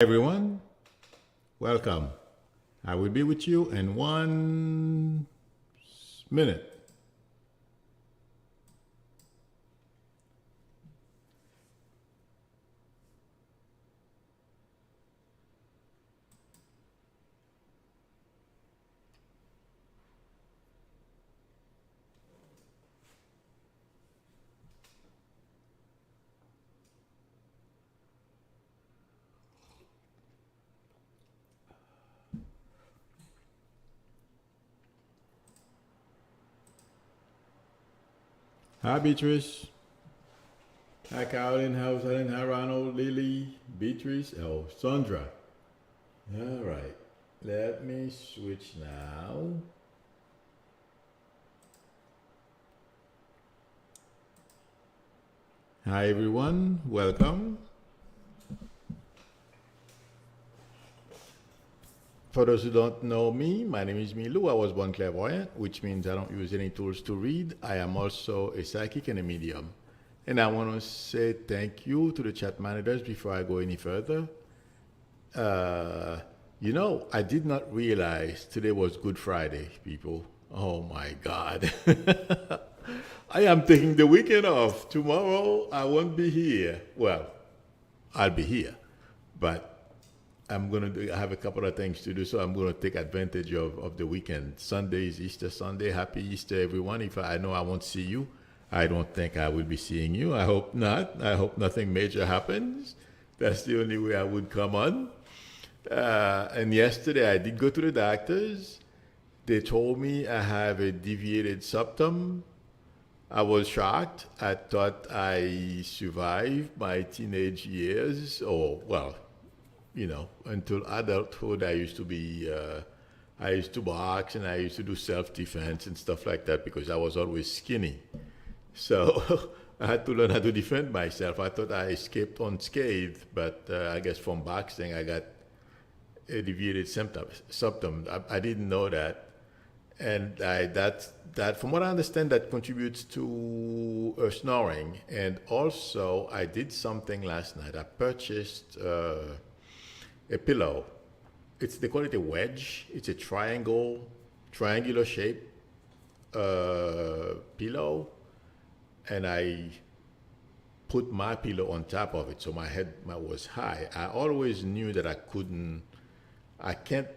Everyone, welcome. I will be with you in 1 minute. Hi, Beatrice. Hi, Carolyn. How's Helen? Hi, Ronald, Lily, Beatrice. Oh, Sandra. All right. Let me switch now. Hi, everyone. Welcome. For those who don't know me, my name is Milou. I was born clairvoyant, which means I don't use any tools to read. I am also a psychic and a medium. And I want to say thank you to the chat managers before I go any further. I did not realize today was Good Friday, people. Oh my God. I am taking the weekend off. Tomorrow I won't be here. Well, I'll be here, but I have a couple of things to do, so I'm gonna take advantage of the weekend. Sunday is Easter Sunday. Happy Easter, everyone. If I know I won't see you, I don't think I will be seeing you. I hope not. I hope nothing major happens. That's the only way I would come on. And yesterday I did go to the doctors. They told me I have a deviated septum. I was shocked. I thought I survived my teenage years, or well, until adulthood. I used to box and I used to do self-defense and stuff like that because I was always skinny. So I had to learn how to defend myself. I thought I escaped unscathed, but I guess from boxing I got a deviated septum. I didn't know that, and that from what I understand that contributes to snoring. And also I did something last night. I purchased a pillow. They call it a wedge. It's a triangular shape pillow, and I put my pillow on top of it, so my head was high. I always knew that I can't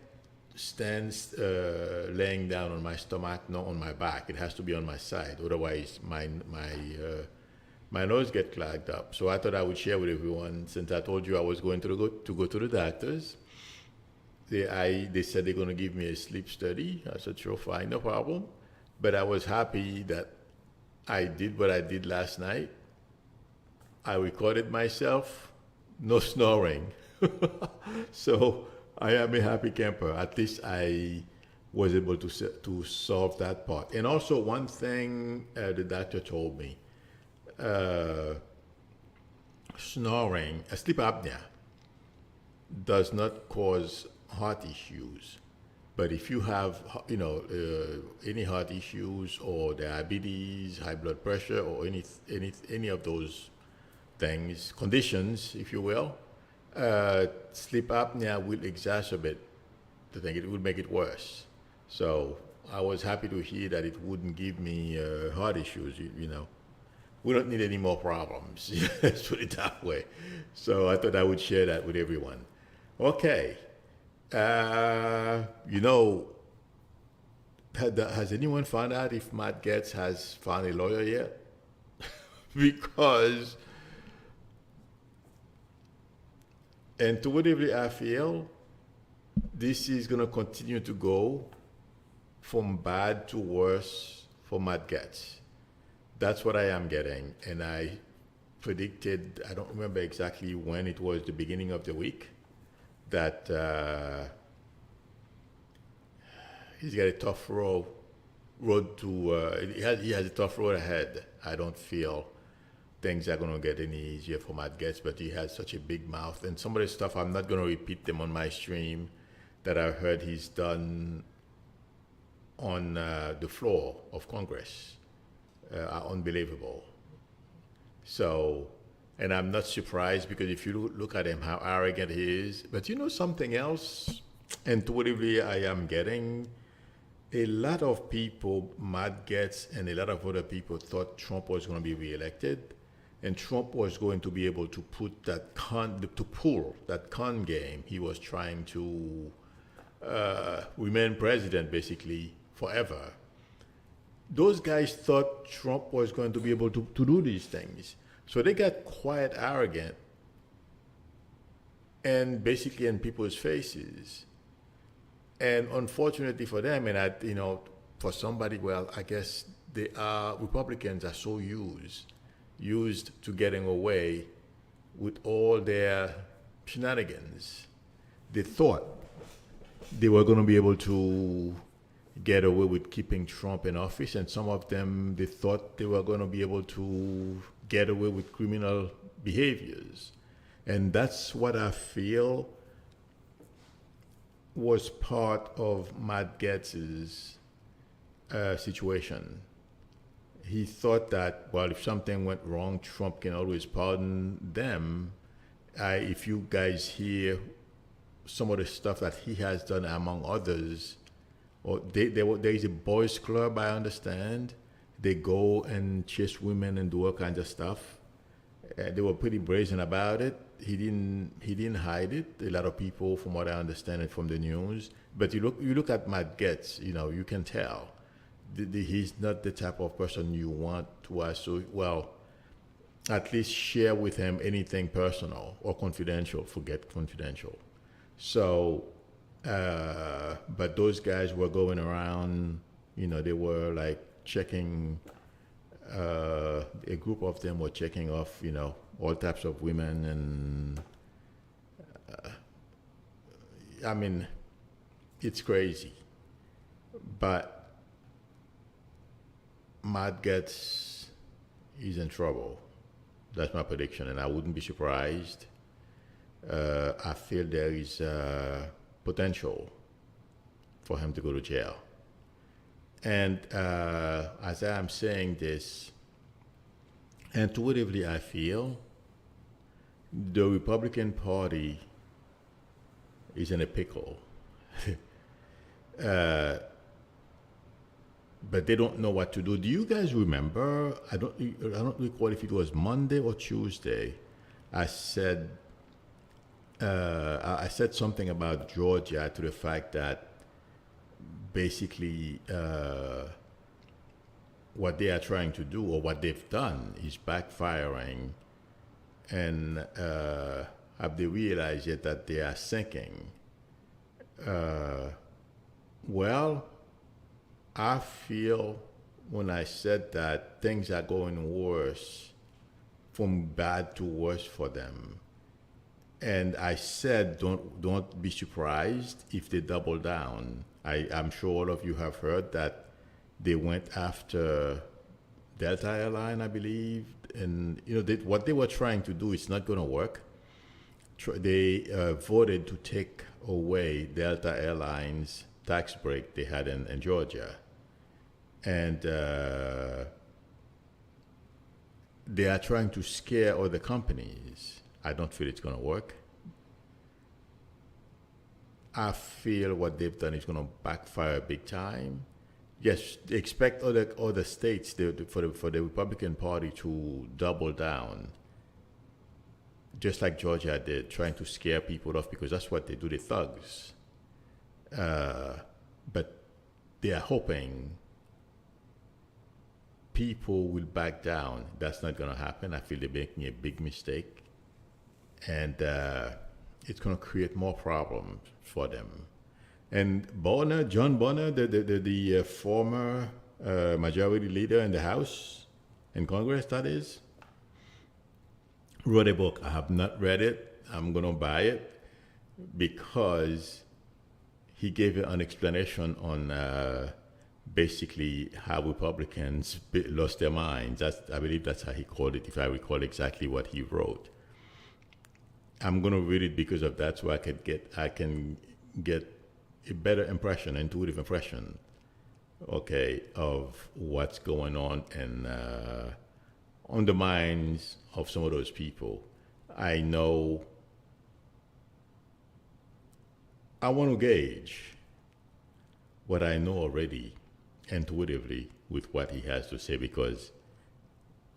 stand laying down on my stomach, nor on my back. It has to be on my side, otherwise my nose get clogged up. So I thought I would share with everyone, since I told you I was going to go to the doctors. They said they're going to give me a sleep study. I said, sure, fine, no problem. But I was happy that I did what I did last night. I recorded myself, no snoring. So I am a happy camper. At least I was able to solve that part. And also one thing the doctor told me, snoring, sleep apnea, does not cause heart issues. But if you have, any heart issues or diabetes, high blood pressure, or any of those things, conditions, if you will, sleep apnea will exacerbate the thing. It will make it worse. So I was happy to hear that it wouldn't give me heart issues. We don't need any more problems. Let's put it that way. So I thought I would share that with everyone. Okay. Has anyone found out if Matt Gaetz has found a lawyer yet? Because, intuitively, I feel this is going to continue to go from bad to worse for Matt Gaetz. That's what I am getting. And I predicted, I don't remember exactly when, it was the beginning of the week, that he's got a tough road to, he has a tough road ahead. I don't feel things are going to get any easier for Matt Gaetz, but he has such a big mouth. And some of the stuff, I'm not going to repeat them on my stream, that I heard he's done on the floor of Congress, are unbelievable. So, And I'm not surprised because if you look at him, how arrogant he is. But you know something else? Intuitively, I am getting a lot of people, Matt Gaetz and a lot of other people thought Trump was going to be reelected. And Trump was going to be able to put that to pull that con game. He was trying to remain president basically forever. Those guys thought Trump was going to be able to do these things. So they got quite arrogant and basically in people's faces. And unfortunately for them, and for somebody, well, I guess Republicans are so used to getting away with all their shenanigans. They thought they were going to be able to get away with keeping Trump in office, and some of them, they thought they were going to be able to get away with criminal behaviors. And that's what I feel was part of Matt Gaetz's situation. He thought that, well, if something went wrong, Trump can always pardon them. If you guys hear some of the stuff that he has done, among others, or there is a boys' club, I understand. They go and chase women and do all kinds of stuff. They were pretty brazen about it. He didn't hide it. A lot of people, from what I understand it from the news, but you look at Matt Gaetz, you can tell he's not the type of person you want to at least share with him anything personal or confidential. Forget confidential. So, but those guys were going around. They were like checking. A group of them were checking off, all types of women, and it's crazy. But Matt Gaetz is in trouble. That's my prediction, and I wouldn't be surprised. I feel there is potential for him to go to jail. And as I am saying this, intuitively I feel the Republican Party is in a pickle. But they don't know what to do. Do you guys remember? I don't recall if it was Monday or Tuesday. I said something about Georgia, to the fact that basically what they are trying to do, or what they've done, is backfiring, and have they realized yet that they are sinking? Well, I feel when I said that things are going worse, from bad to worse for them. And I said, don't be surprised if they double down. I'm sure all of you have heard that they went after Delta Airline, I believe, and what they were trying to do is not going to work. They voted to take away Delta Airlines tax break they had in Georgia, and they are trying to scare other companies. I don't feel it's going to work. I feel what they've done is going to backfire big time. Yes, expect other states for the Republican Party to double down, just like Georgia did, trying to scare people off, because that's what they do, the thugs. But they are hoping people will back down. That's not going to happen. I feel they're making a big mistake. And it's going to create more problems for them. And John Bonner, the former majority leader in the House, in Congress, that is, wrote a book. I have not read it. I'm going to buy it, because he gave an explanation on basically how Republicans lost their minds. I believe that's how he called it, if I recall exactly what he wrote. I'm going to read it because of that, so I can get a better impression, intuitive impression, okay, of what's going on in on the minds of some of those people. I know I want to gauge what I know already intuitively with what he has to say because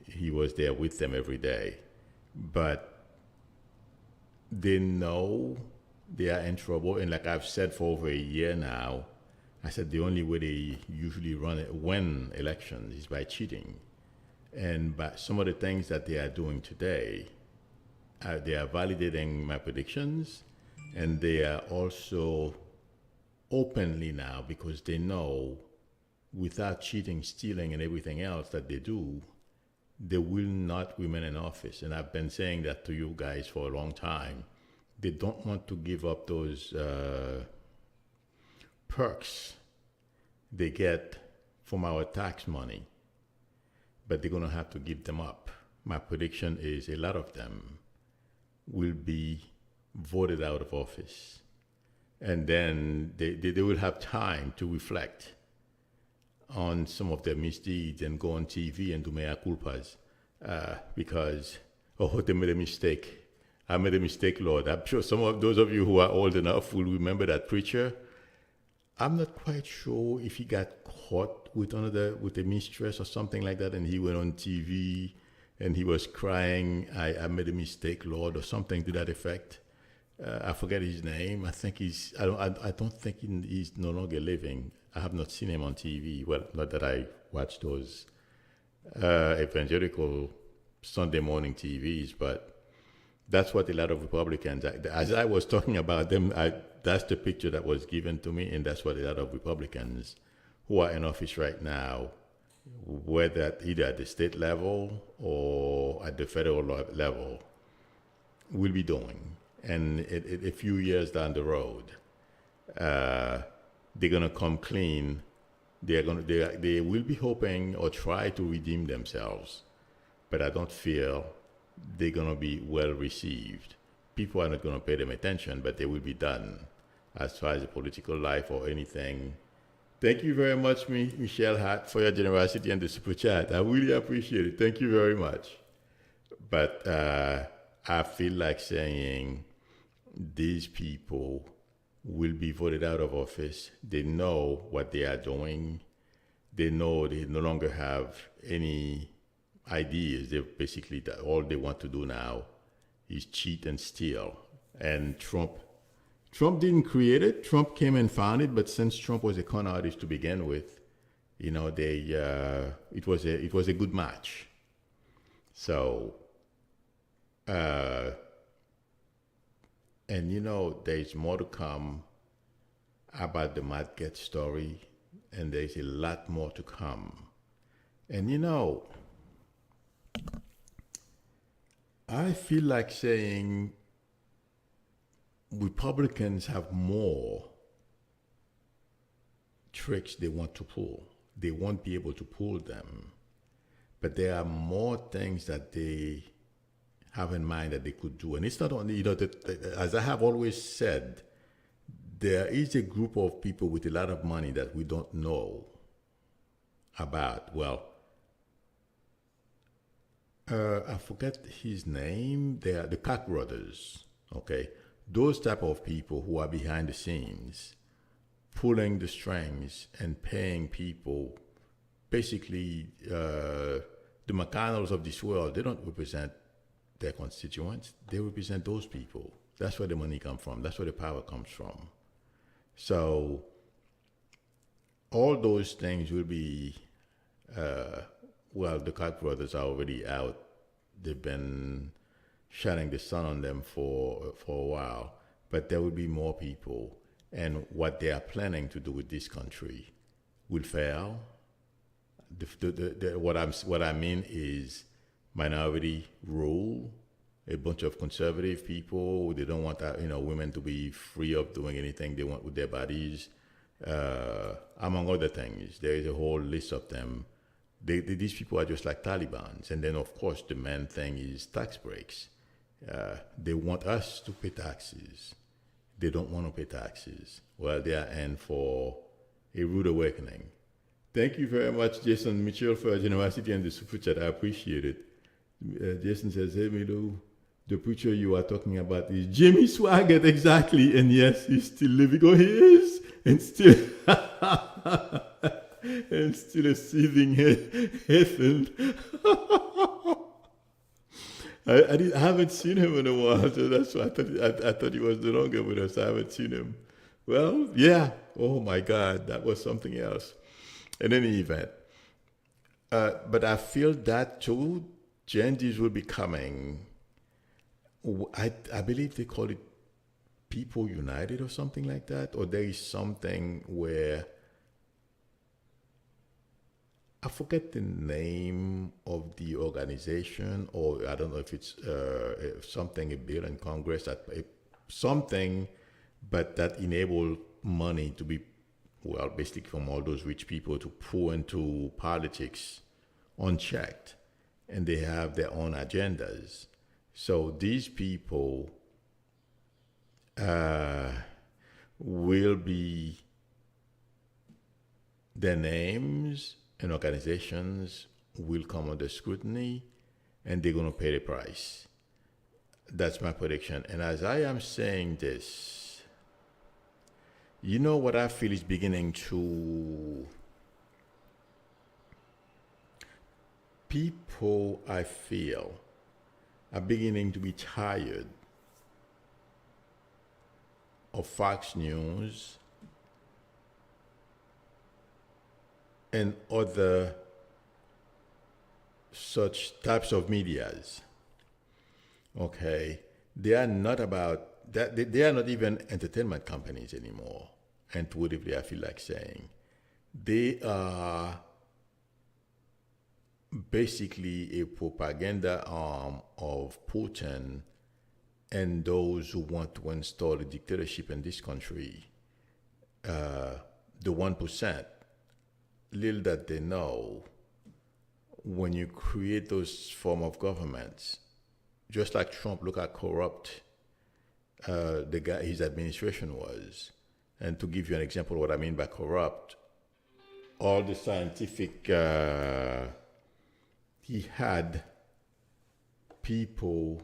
he was there with them every day. But they know they are in trouble. And like I've said for over a year now, I said the only way they usually win elections is by cheating. And by some of the things that they are doing today, they are validating my predictions, and they are also openly now because they know without cheating, stealing, and everything else that they do, they will not remain in office. And I've been saying that to you guys for a long time. They don't want to give up those perks they get from our tax money, but they're going to have to give them up. My prediction is a lot of them will be voted out of office. And then they will have time to reflect on some of their misdeeds and go on TV and do mea culpas because, oh, they made a mistake. I made a mistake, Lord. I'm sure some of those of you who are old enough will remember that preacher. I'm not quite sure if he got caught with a mistress or something like that, and he went on TV and he was crying, I made a mistake, Lord, or something to that effect. I forget his name. I think I don't think he's no longer living. I have not seen him on TV. Well, not that I watch those evangelical Sunday morning TVs, but that's what a lot of Republicans, as I was talking about them, that's the picture that was given to me, and that's what a lot of Republicans who are in office right now, whether either at the state level or at the federal level, will be doing. And a few years down the road, they're gonna come clean. They will be hoping or try to redeem themselves, but I don't feel they're gonna be well received. People are not gonna pay them attention, but they will be done as far as the political life or anything. Thank you very much, Michelle Hart, for your generosity and the super chat. I really appreciate it. Thank you very much. But I feel like saying these people will be voted out of office. They know what they are doing. They know they no longer have any ideas. They basically, all they want to do now is cheat and steal. And Trump didn't create it. Trump came and found it. But since Trump was a con artist to begin with, you know, it was a good match. So, and you know, there's more to come about the Matt Gaetz story, and there's a lot more to come. And you know, I feel like saying Republicans have more tricks they want to pull. They won't be able to pull them. But there are more things that they have in mind that they could do. And it's not only, you know, as I have always said, there is a group of people with a lot of money that we don't know about. Well, I forget his name. They are the Koch brothers, okay? Those type of people who are behind the scenes, pulling the strings and paying people. Basically, the McConnells of this world, they don't represent their constituents. They represent those people. That's where the money comes from. That's where the power comes from. So all those things will be, well, the Koch brothers are already out. They've been shining the sun on them for a while. But there will be more people. And what they are planning to do with this country will fail. What I mean is minority rule. A bunch of conservative people, they don't want women to be free of doing anything they want with their bodies, among other things. There is a whole list of them. These people are just like Talibans. And then, of course, the main thing is tax breaks. They want us to pay taxes. They don't want to pay taxes. Well, they are in for a rude awakening. Thank you very much, Jason Mitchell, for your generosity and the super chat. I appreciate it. Jason says, "Hey, Milo, the preacher you are talking about is Jimmy Swaggart, exactly. And yes, he's still living. Oh, he is, and still, and still a seething heathen." I haven't seen him in a while, so that's why I thought he was no longer with us. I haven't seen him. Well, yeah. Oh my God, that was something else. In any event, but I feel that too. Gen Zs will be coming. I believe they call it People United or something like that, or there is something where I forget the name of the organization, or I don't know if it's something a bill in Congress that something, but that enable money to be, well, basically from all those rich people to pour into politics unchecked, and they have their own agendas. So these people will be, their names and organizations will come under scrutiny, and they're going to pay the price. That's my prediction. And as I am saying this, you know what I feel is beginning to, people I feel are beginning to be tired of Fox News and other such types of medias. Okay, they are not about that. They are not even entertainment companies anymore. Intuitively, I feel like saying they are basically a propaganda arm of Putin and those who want to install a dictatorship in this country. The 1%, little that they know, when you create those form of governments, just like Trump, look how corrupt the guy, his administration was. And to give you an example of what I mean by corrupt, all the scientific, he had people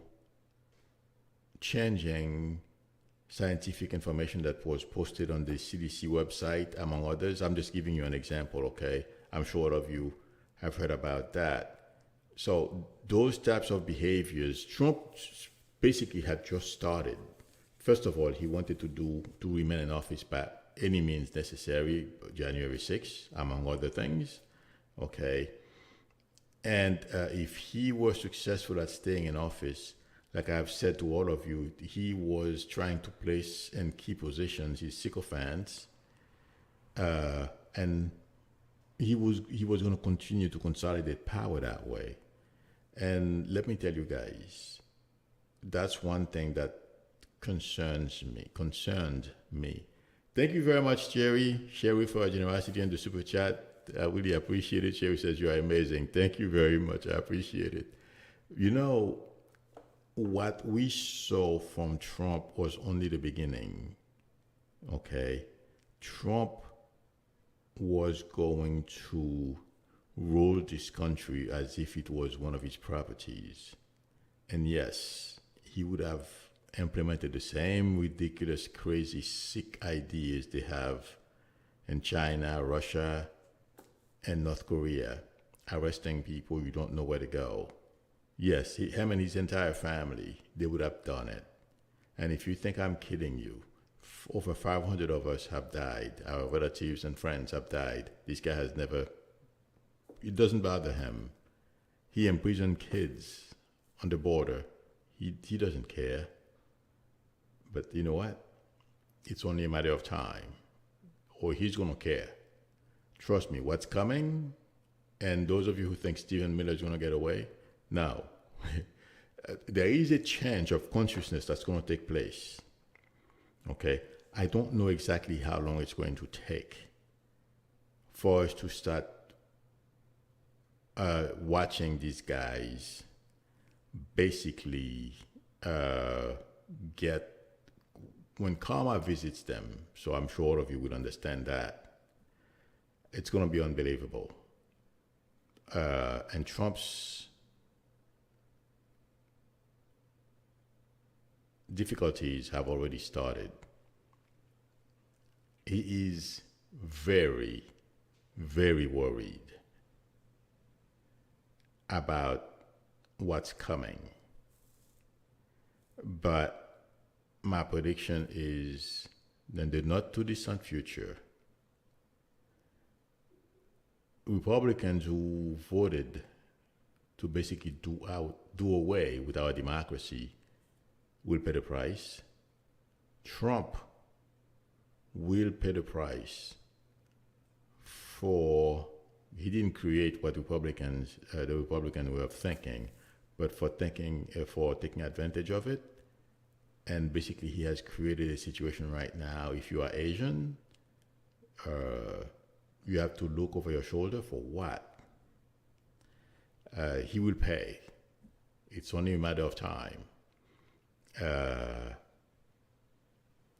changing scientific information that was posted on the CDC website, among others. I'm just giving you an example, okay? I'm sure all of you have heard about that. So those types of behaviors, Trump basically had just started. First of all, he wanted to remain in office by any means necessary, January 6th, among other things, okay? And if he was successful at staying in office, like I've said to all of you, he was trying to place and key positions his sycophants, and he was going to continue to consolidate power that way. And let me tell you guys, that's one thing that concerned me. Thank you very much, Sherry, for your generosity and the super chat. I really appreciate it. Sherry says you are amazing. Thank you very much. I appreciate it. You know, what we saw from Trump was only the beginning. Okay? Trump was going to rule this country as if it was one of his properties. And yes, he would have implemented the same ridiculous, crazy, sick ideas they have in China, Russia, and North Korea, arresting people you don't know where to go. Yes, him and his entire family, they would have done it. And if you think I'm kidding you, over 500 of us have died. Our relatives and friends have died. This guy has never, it doesn't bother him. He imprisoned kids on the border. He doesn't care. But you know what? It's only a matter of time, or he's going to care. Trust me, what's coming, and those of you who think Stephen Miller is going to get away, no. There is a change of consciousness that's going to take place. Okay? I don't know exactly how long it's going to take for us to start watching these guys basically get, when karma visits them, so I'm sure all of you will understand that, it's going to be unbelievable. And Trump's difficulties have already started. He is very, very worried about what's coming. But my prediction is in the not too distant future, Republicans who voted to basically do away with our democracy will pay the price. Trump will pay the price for he didn't create what Republicans the Republican way of thinking, but for taking advantage of it. And basically, he has created a situation right now. If you are Asian, you have to look over your shoulder for what? He will pay. It's only a matter of time.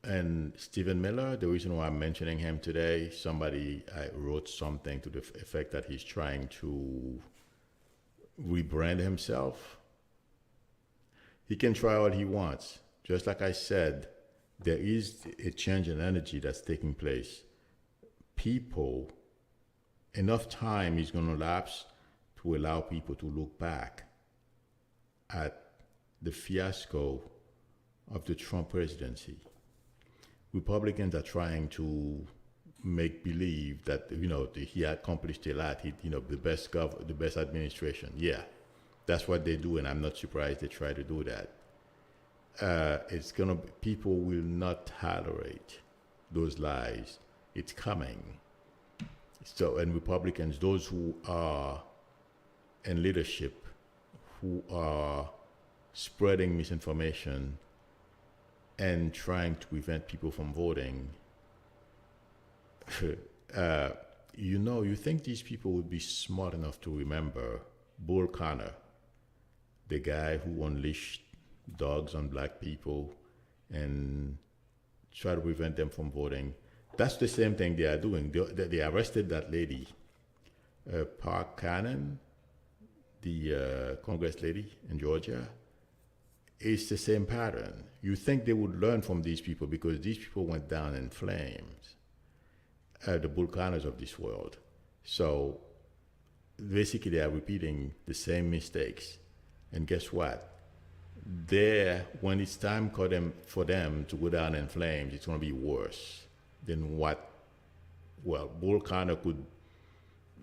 And Stephen Miller, the reason why I'm mentioning him today, somebody wrote something to the effect that he's trying to rebrand himself. He can try all he wants. Just like I said, there is a change in energy that's taking place. People, enough time is going to lapse to allow people to look back at the fiasco of the Trump presidency. Republicans are trying to make believe that he accomplished a lot. The best administration. Yeah, that's what they do, and I'm not surprised they try to do that. People will not tolerate those lies. It's coming. So, and Republicans, those who are in leadership, who are spreading misinformation and trying to prevent people from voting, you think these people would be smart enough to remember Bull Connor, the guy who unleashed dogs on black people and try to prevent them from voting. That's the same thing they are doing. They arrested that lady, Park Cannon, the Congress lady in Georgia. It's the same pattern. You think they would learn from these people because these people went down in flames, the Bull Connors of this world. So basically they are repeating the same mistakes. And guess what? When it's time for them to go down in flames, it's going to be worse than what, Bull Connor could,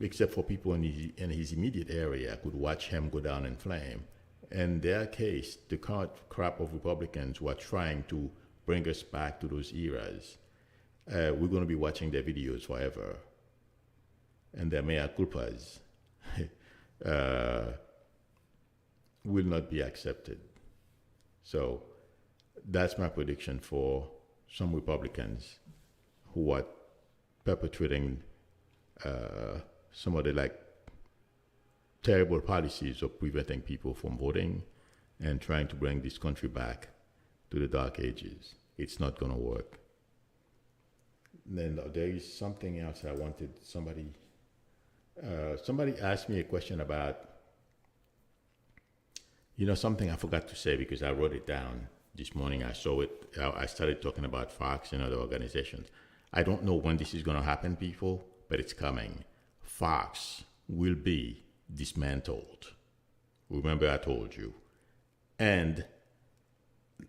except for people in his immediate area, could watch him go down in flame. In their case, the current crop of Republicans who are trying to bring us back to those eras, we're going to be watching their videos forever. And their mea culpas will not be accepted. So that's my prediction for some Republicans who are perpetrating some of the terrible policies of preventing people from voting and trying to bring this country back to the dark ages. It's not going to work. Then there is something else I wanted. Somebody asked me a question about, something I forgot to say because I wrote it down this morning. I saw it. I started talking about Fox and other organizations. I don't know when this is going to happen, people, but it's coming. Fox will be dismantled. Remember I told you. And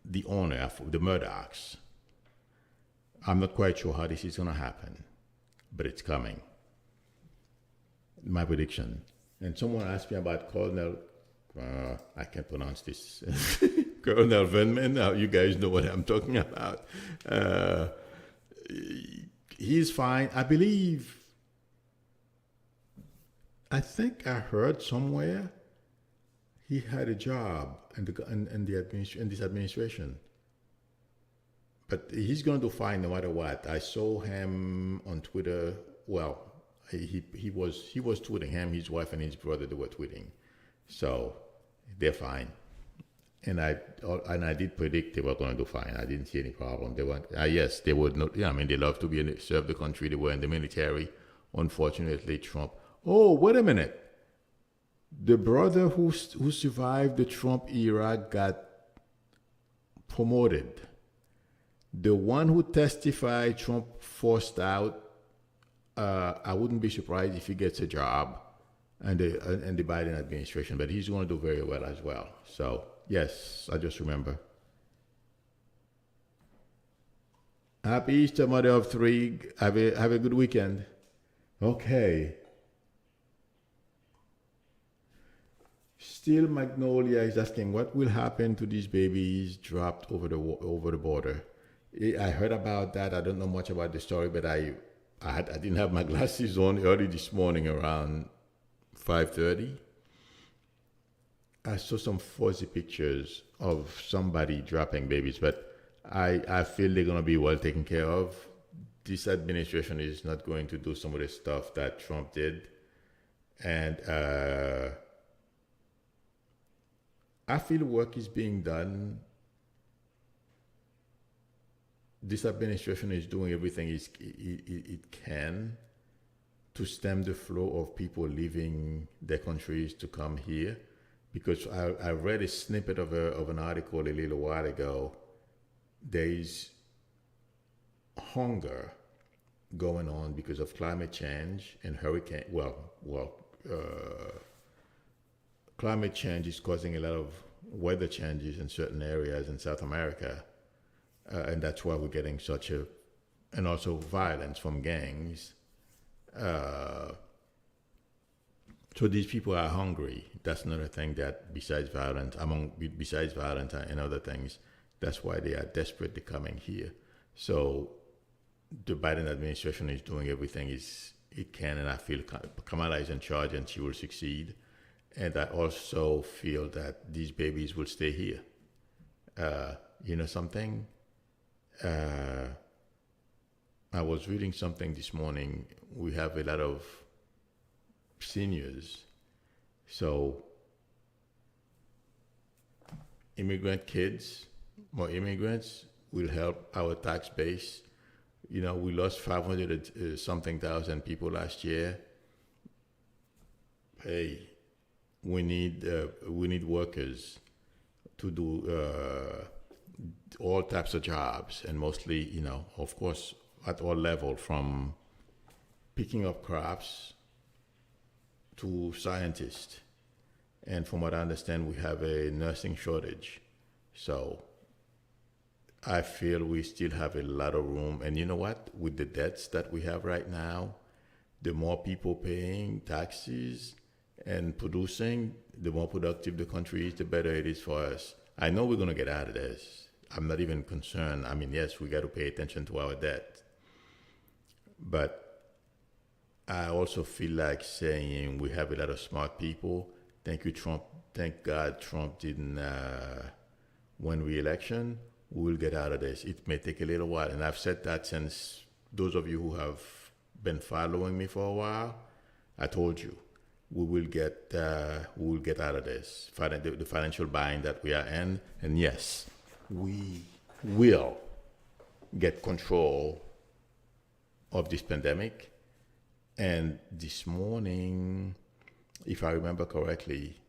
the owner, the Murdochs, I'm not quite sure how this is going to happen, but it's coming. My prediction. And someone asked me about Colonel, I can't pronounce this, Colonel Venman. Now you guys know what I'm talking about. He's fine. I think I heard somewhere he had a job in this administration. But he's going to do fine no matter what. I saw him on Twitter. Well, he was tweeting. Him, his wife, and his brother, they were tweeting. So they're fine. And I did predict they were going to do fine. I didn't see any problem. They were yes, they would not. Yeah, they love to serve the country. They were in the military. Unfortunately, Trump. Oh, wait a minute. The brother who survived the Trump era got promoted. The one who testified Trump forced out, I wouldn't be surprised if he gets a job and the Biden administration, but he's going to do very well as well. So, yes, I just remember. Happy Easter, mother of three. Have a good weekend. Okay. Still Magnolia is asking what will happen to these babies dropped over the border. I heard about that. I don't know much about the story, but I didn't have my glasses on early this morning around 5:30. I saw some fuzzy pictures of somebody dropping babies, but I feel they're going to be well taken care of. This administration is not going to do some of the stuff that Trump did. And I feel work is being done. This administration is doing everything it can to stem the flow of people leaving their countries to come here. Because I read a snippet of an article a little while ago. There is hunger going on because of climate change and hurricane. Climate change is causing a lot of weather changes in certain areas in South America, and that's why we're getting and also violence from gangs. So these people are hungry. That's another thing that besides violence and other things, that's why they are desperately coming here. So the Biden administration is doing everything it can, and I feel Kamala is in charge and she will succeed. And I also feel that these babies will stay here. You know something? I was reading something this morning. We have a lot of seniors. So more immigrants will help our tax base. You know, we lost 500 something thousand people last year. Hey, we need workers to do all types of jobs, and mostly, you know, of course, at all level, from picking up crops to scientists. And from what I understand, we have a nursing shortage. So I feel we still have a lot of room. And you know what? With the debts that we have right now, the more people paying taxes and producing, the more productive the country is, the better it is for us. I know we're going to get out of this. I'm not even concerned. I mean, yes, we got to pay attention to our debt. But I also feel like saying we have a lot of smart people. Thank you, Trump. Thank God Trump didn't win re-election. We will get out of this. It may take a little while. And I've said that since those of you who have been following me for a while, I told you, we will get out of this, the financial bind that we are in. And yes, we will get control of this pandemic. And this morning, if I remember correctly,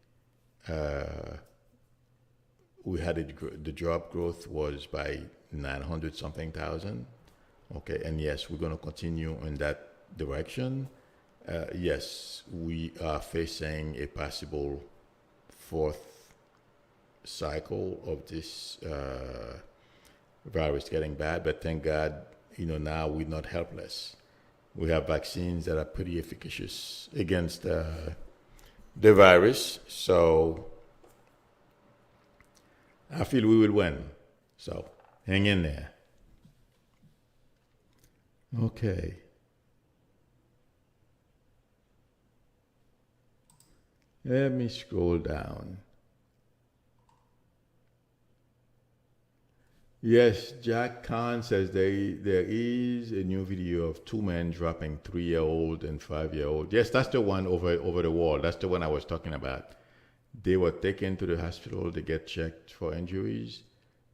we had the job growth was by 900 something thousand. Okay, and yes, we're going to continue in that direction. Yes, we are facing a possible fourth cycle of this virus getting bad, but thank God, now we're not helpless. We have vaccines that are pretty efficacious against the virus, so I feel we will win. So hang in there. Okay. Let me scroll down. Yes, Jack Khan says there is a new video of two men dropping 3-year-old and 5-year-old. Yes, that's the one over the wall. That's the one I was talking about. They were taken to the hospital to get checked for injuries.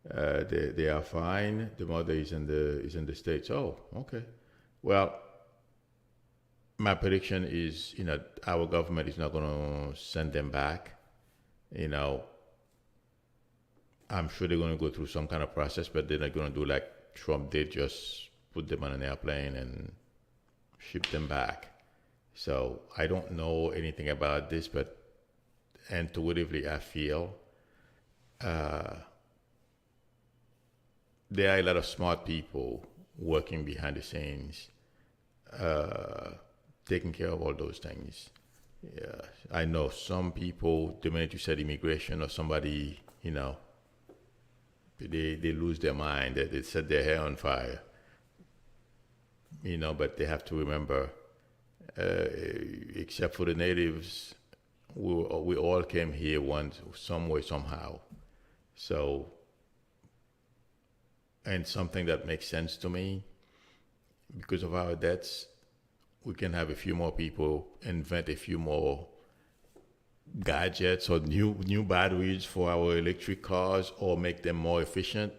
They are fine. The mother is in the States. Oh, okay. Well, my prediction is, our government is not going to send them back. I I'm sure they're going to go through some kind of process, but they're not going to do like Trump did, just put them on an airplane and ship them back. So I don't know anything about this, but intuitively I feel uh, there are a lot of smart people working behind the scenes, uh, taking care of all those things. Yeah, I know some people, the minute you said immigration or somebody, they lose their mind, they set their hair on fire, but they have to remember, except for the natives, we all came here once, some way, somehow. So, and something that makes sense to me, because of our debts, we can have a few more people invent a few more gadgets or new batteries for our electric cars or make them more efficient.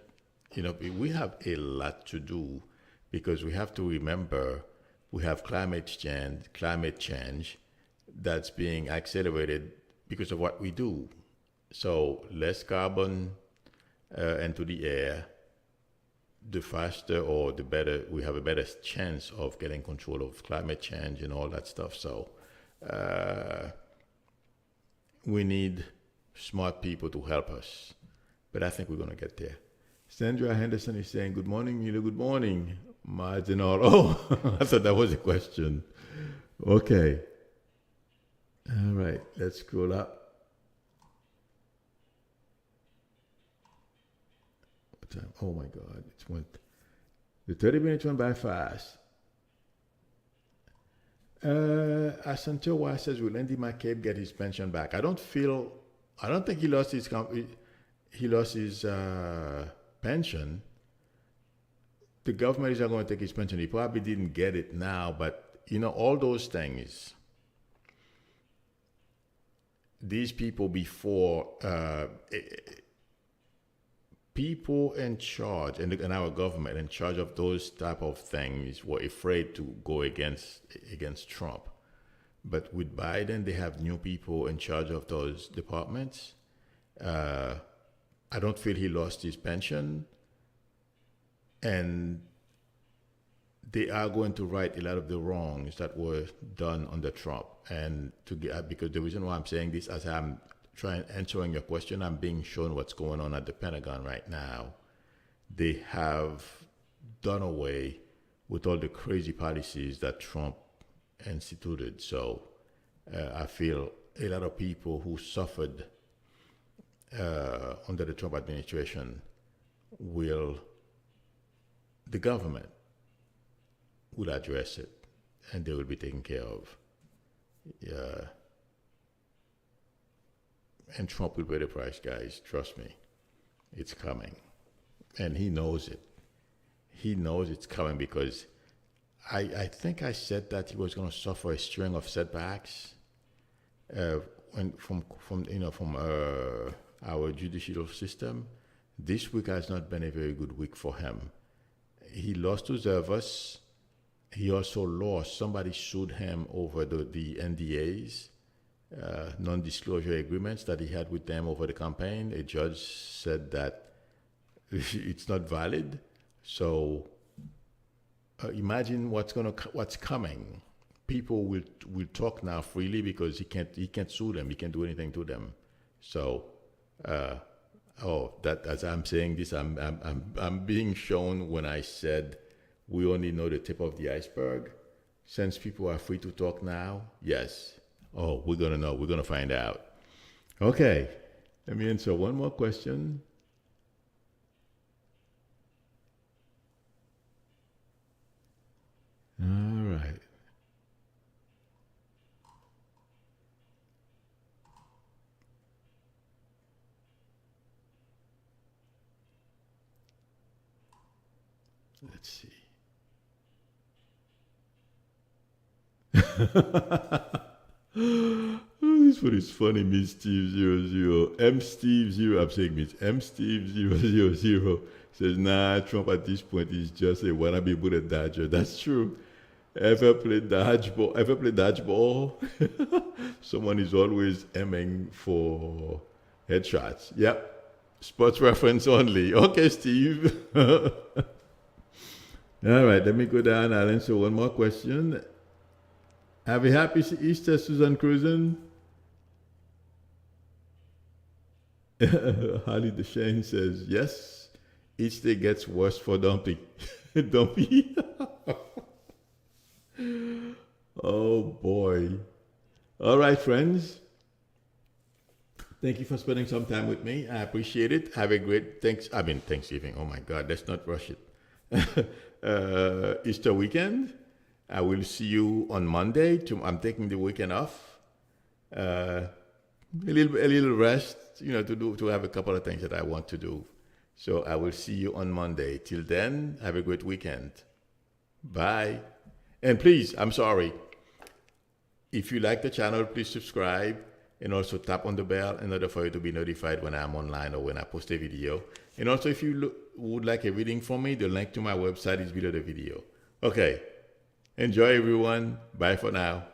We have a lot to do because we have to remember we have climate change that's being accelerated because of what we do. So less carbon into the air, the faster or the better we have a better chance of getting control of climate change and all that stuff. So we need smart people to help us, but I think we're going to get there. Sandra Henderson is saying, "Good morning, Mila. Good morning, Mads and all." Oh, I thought that was a question. Okay. All right. Let's scroll up. What time? Oh my God! The 30 minutes went by fast. Asante Wa says, "Will Andy McCabe get his pension back?" I don't think he lost his pension. The government is not going to take his pension. He probably didn't get it now, but all those things. These people before, people in charge, and our government in charge of those type of things were afraid to go against Trump. But with Biden, they have new people in charge of those departments. I don't feel he lost his pension, and they are going to right a lot of the wrongs that were done under Trump. And because the reason why I'm saying this, as I'm answering your question, I'm being shown what's going on at the Pentagon right now. They have done away with all the crazy policies that Trump instituted. So I feel a lot of people who suffered under the Trump administration the government will address it, and they will be taken care of. And Trump will pay the price, guys. Trust me. It's coming. And he knows it. He knows it's coming because I think I said that he was going to suffer a string of setbacks from our judicial system. This week has not been a very good week for him. He lost to Zervas. He also lost. Somebody sued him over the NDAs. Non-disclosure agreements that he had with them over the campaign. A judge said that it's not valid. So imagine what's coming. People will talk now freely because he can't sue them. He can't do anything to them. So that as I'm saying this, I'm being shown when I said we only know the tip of the iceberg. Since people are free to talk now, yes. Oh, we're going to know. We're going to find out. Okay. Let me answer one more question. All right. Let's see. This one is funny, Miss Steve 00. M Steve 0, I'm saying Miss M Steve 000 says, "Nah, Trump at this point is just a wannabe bullet dodger." That's true. Ever played dodgeball? Someone is always aiming for headshots. Yep. Sports reference only. Okay, Steve. All right, let me go down. I'll answer one more question. Have a happy Easter, Susan Cruzen. Holly DeShane says, yes, each day gets worse for Dumpy. Dumpy. Oh, boy. All right, friends. Thank you for spending some time with me. I appreciate it. Have a great Thanksgiving. Oh, my God. Let's not rush it. Easter weekend. I will see you on Monday. I'm taking the weekend off. A little rest, to have a couple of things that I want to do. So I will see you on Monday. Till then, have a great weekend. Bye. And please, I'm sorry. If you like the channel, please subscribe and also tap on the bell in order for you to be notified when I'm online or when I post a video. And also, if you would like a reading from me, the link to my website is below the video. Okay. Enjoy, everyone. Bye for now.